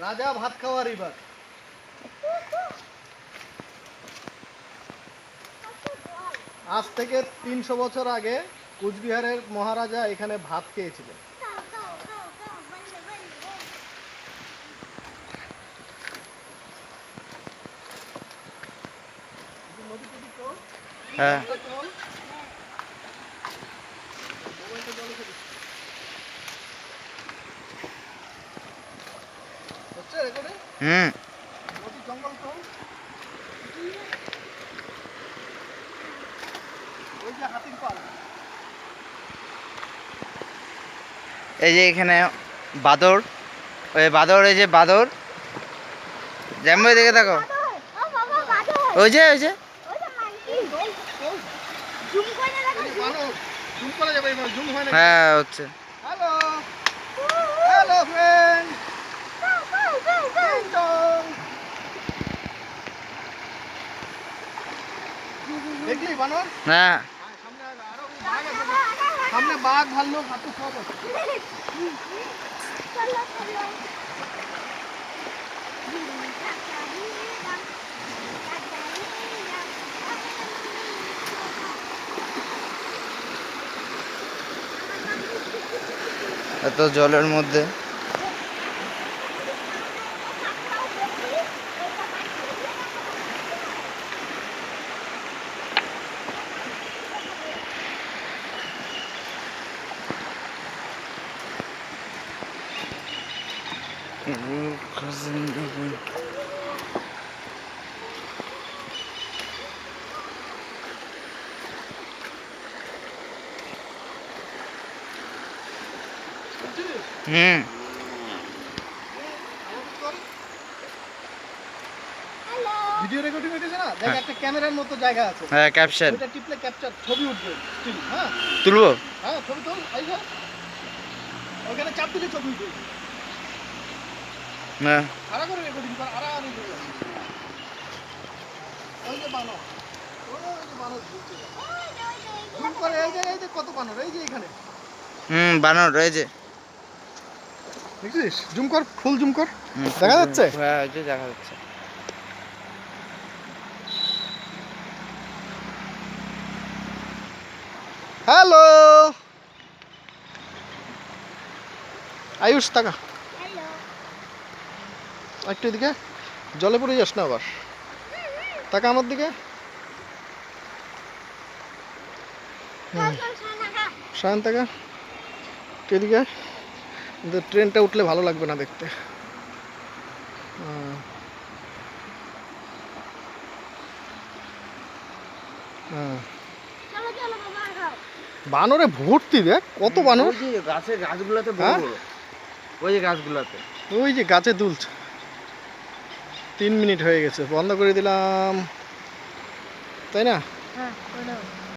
রাজা ভাত খাওয়ার এবার। আজ থেকে 300 বছর আগে কুচবিহারের মহারাজা এখানে ভাত খেয়েছিলেন। হ্যাঁ হুম এই যে এখানে বাদর, ওই বাদর, এই যে বাদর জ্যাম্বো দেখে থাকো, ওই যে হ্যাঁ হচ্ছে। হ্যালো হ্যালো ফ্রেন্ড, দেখলি বানর? হ্যাঁ সামনে বাঘ ভাল্লুক হাতি সব আছে। এত জলের মধ্যে হুম ভিডিও রেকর্ডিং হইতেছে না, দেখ একটা ক্যামেরার মতো জায়গা আছে, হ্যাঁ ক্যাপশন ওটা টিপলে ক্যাপচার ছবি উঠবে স্টিল। হ্যাঁ তুলবো, হ্যাঁ ছবি তোল, এই যে ওখানে চাপ দিলে ছবি উঠবে। হ্যাঁ আড়া করে রেকর্ডিং কর, আড়া করে। ওই যে বানর, ওই যে বানর ঘুরছে, জুম করে, এই যে কত বানর, এই যে এখানে বানর রয়েছে, দেখছিস? জুম কর, ফুল জুম কর, দেখা যাচ্ছে? হ্যাঁ ওই যে দেখা যাচ্ছে। হ্যালো আয়ুষ, টাকা একটু এদিকে, জলে পড়ে যাস না আবার, টাকা আমার দিকে। শায়ন টাকা এদিকে, কিন্তু ট্রেনটা উঠলে ভালো লাগবে না দেখতে। বানরে ভর্তি, দেখ কত বানর, গাছের গাছগুলোতে হ্যাঁ? ওই যে গাছগুলোতে, ওই যে গাছে দুলছে। 3 মিনিট হয়ে গেছে, বন্ধ করে দিলাম, তাই না?